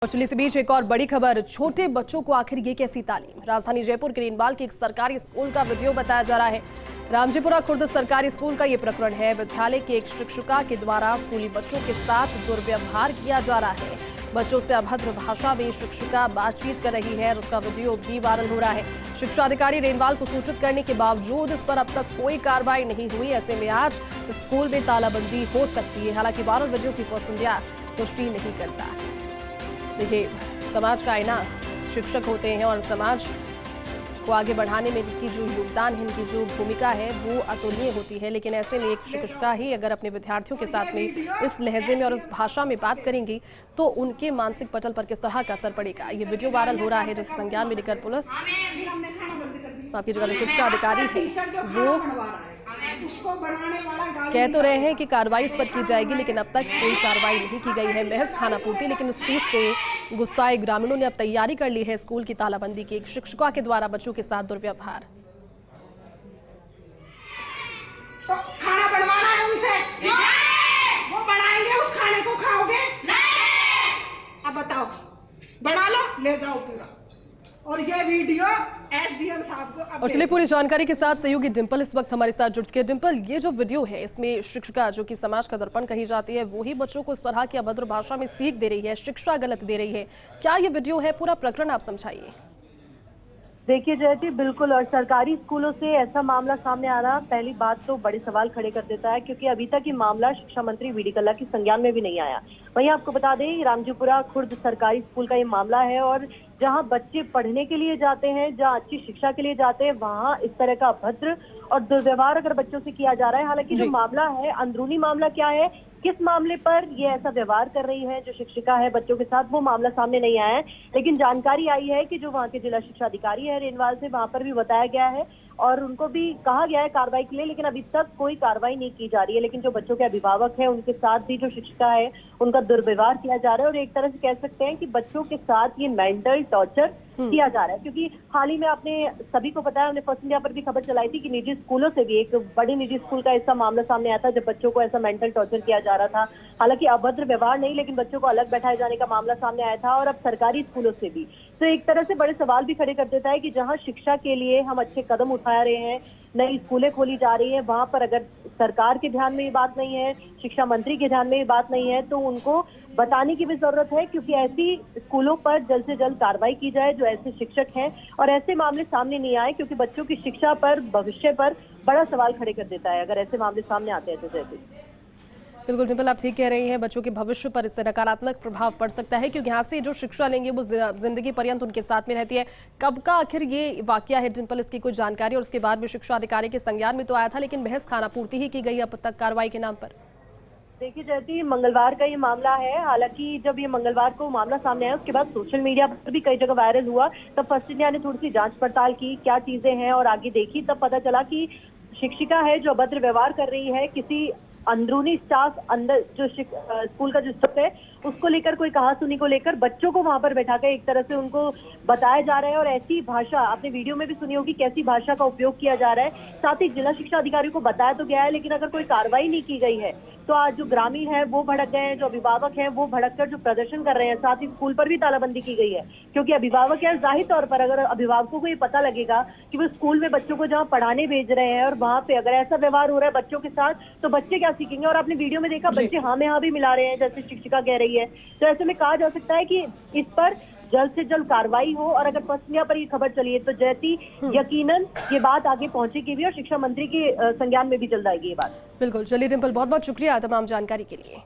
और इसी बीच एक और बड़ी खबर, छोटे बच्चों को आखिर ये कैसी तालीम। राजधानी जयपुर के रेनवाल के एक सरकारी स्कूल का वीडियो बताया जा रहा है। रामजीपुरा खुर्द सरकारी स्कूल का ये प्रकरण है। विद्यालय की एक शिक्षिका के द्वारा स्कूली बच्चों के साथ दुर्व्यवहार किया जा रहा है। बच्चों से अभद्र भाषा में शिक्षिका बातचीत कर रही है और उसका वीडियो भी वायरल हो रहा है। शिक्षा अधिकारी रेनवाल को सूचित करने के बावजूद इस पर अब तक कोई कार्रवाई नहीं हुई। ऐसे में आज स्कूल में तालाबंदी हो सकती है। हालांकि वायरल वीडियो की पसंदिया पुष्टि नहीं करता। देखिए, समाज का आईना शिक्षक होते हैं और समाज को आगे बढ़ाने में इनकी जो योगदान है, इनकी जो भूमिका है वो अतुलनीय होती है। लेकिन ऐसे में एक शिक्षिका ही अगर अपने विद्यार्थियों के साथ में इस लहजे में और इस भाषा में बात करेंगी तो उनके मानसिक पटल पर किस तरह का असर पड़ेगा। ये वीडियो वायरल हो रहा है, जिसे संज्ञान में लेकर पुलिस, आपकी जगह शिक्षा अधिकारी है वो कह तो रहे हैं कि कार्रवाई इस पर की जाएगी, लेकिन अब तक कोई कार्रवाई नहीं की गई है। महज खाना पूर्ति। लेकिन उस चीज से गुस्साए ग्रामीणों ने अब तैयारी कर ली है स्कूल की तालाबंदी की। एक शिक्षिका के द्वारा बच्चों के साथ दुर्व्यवहार। तो खाना बनवाना है उनसे, वो बनाएंगे, उस खाने को खाओगे? अब बताओ, बना लो, ले जाओ पूरा। और ये वीडियो एसडीएम साहब को। और चलिए पूरी जानकारी के साथ सहयोगी डिंपल इस वक्त हमारे साथ जुड़ चुके हैं। डिंपल, ये जो वीडियो है इसमें शिक्षिका, जो कि समाज का दर्पण कही जाती है, वो ही बच्चों को इस तरह की अभद्र भाषा में सीख दे रही है, शिक्षा गलत दे रही है। क्या ये वीडियो है? पूरा प्रकरण आप समझाइए। देखिए जयती, बिल्कुल, और सरकारी स्कूलों से ऐसा मामला सामने आ रहा पहली बात तो बड़े सवाल खड़े कर देता है, क्योंकि अभी तक ये मामला शिक्षा मंत्री वीडी कल्ला की संज्ञान में भी नहीं आया। वहीं आपको बता दें, रामजीपुरा खुर्द सरकारी स्कूल का ये मामला है और जहां बच्चे पढ़ने के लिए जाते हैं, जहां अच्छी शिक्षा के लिए जाते हैं, वहां इस तरह का अभद्र और दुर्व्यवहार अगर बच्चों से किया जा रहा है। हालांकि जो मामला है, अंदरूनी मामला क्या है, किस मामले पर ये ऐसा व्यवहार कर रही है जो शिक्षिका है बच्चों के साथ, वो मामला सामने नहीं आया है। लेकिन जानकारी आई है कि जो वहाँ के जिला शिक्षा अधिकारी है रेनवाल से, वहां पर भी बताया गया है और उनको भी कहा गया है कार्रवाई के लिए, लेकिन अभी तक कोई कार्रवाई नहीं की जा रही है। लेकिन जो बच्चों के अभिभावक हैं, उनके साथ भी जो शिक्षिका है उनका दुर्व्यवहार किया जा रहा है और एक तरह से कह सकते हैं कि बच्चों के साथ ये मेंटल टॉर्चर किया जा रहा है। क्योंकि हाल ही में आपने सभी को पता है, हमने फर्स्ट इंडिया पर भी खबर चलाई थी कि निजी स्कूलों से भी, एक बड़ी निजी स्कूल का ऐसा मामला सामने आया था जब बच्चों को ऐसा मेंटल टॉर्चर किया जा रहा था। हालांकि अभद्र व्यवहार नहीं, लेकिन बच्चों को अलग बैठाए जाने का मामला सामने आया था और अब सरकारी स्कूलों से भी। तो एक तरह से बड़े सवाल भी खड़े कर देता है कि जहां शिक्षा के लिए हम अच्छे कदम उठा रहे हैं, नई स्कूलें खोली जा रही है, वहां पर अगर सरकार के ध्यान में ये बात नहीं है, शिक्षा मंत्री के ध्यान में ये बात नहीं है, तो उनको बताने की भी जरूरत है। क्योंकि ऐसी स्कूलों पर जल्द से जल्द कार्रवाई की जाए जो ऐसे शिक्षक हैं और ऐसे मामले सामने नहीं आए, क्योंकि बच्चों की शिक्षा पर, भविष्य पर बड़ा सवाल खड़े कर देता है अगर ऐसे मामले सामने आते हैं तो। जैसे बिल्कुल डिंपल, आप ठीक कह रही हैं, बच्चों के भविष्य पर इससे नकारात्मक प्रभाव पड़ सकता है, क्योंकि यहाँ से जो शिक्षा लेंगे वो जिंदगी पर्यंत उनके साथ में रहती है। कब का आखिर ये वाकया है डिंपल, इसकी कुछ जानकारी? और उसके बाद में शिक्षा अधिकारी के संज्ञान में तो आया था, लेकिन महज खाना पूर्ति ही की गई अब तक कार्रवाई के नाम पर। देखिए जयती, मंगलवार का ये मामला है। हालांकि जब ये मंगलवार को मामला सामने आया, उसके बाद सोशल मीडिया पर भी कई जगह वायरल हुआ। तब फर्स्ट इंडिया ने थोड़ी सी जांच पड़ताल की, क्या चीजें हैं और आगे देखी। तब पता चला कि शिक्षिका है जो अभद्र व्यवहार कर रही है, किसी अंदरूनी स्टाफ, अंदर जो स्कूल का जो स्टाफ है उसको लेकर, कोई कहासुनी को लेकर बच्चों को वहां पर बैठाकर एक तरह से उनको बताया जा रहा है। और ऐसी भाषा आपने वीडियो में भी सुनी होगी, कैसी भाषा का उपयोग किया जा रहा है। साथ ही जिला शिक्षा अधिकारी को बताया तो गया है, लेकिन अगर कोई कार्रवाई नहीं की गई है तो आज जो ग्रामीण है वो भड़क गए हैं, जो अभिभावक हैं वो भड़क कर जो प्रदर्शन कर रहे हैं। साथ ही स्कूल पर भी तालाबंदी की गई है, क्योंकि अभिभावक है, जाहिर तौर पर अगर अभिभावकों को ये पता लगेगा कि वो स्कूल में बच्चों को जहाँ पढ़ाने भेज रहे हैं और वहां पे अगर ऐसा व्यवहार हो रहा है बच्चों के साथ, तो बच्चे क्या सीखेंगे। और आपने वीडियो में देखा, बच्चे हाँ में हाँ भी मिला रहे हैं जैसे शिक्षिका कह रही है। तो ऐसे में कहा जा सकता है कि इस पर जल्द से जल्द कार्रवाई हो। और अगर फर्स्ट इंडिया पर ये खबर चली है तो जयती, यकीनन ये बात आगे पहुंचेगी भी और शिक्षा मंत्री के संज्ञान में भी जल्द आएगी ये बात। बिल्कुल। चलिए डिंपल, बहुत बहुत शुक्रिया तमाम जानकारी के लिए।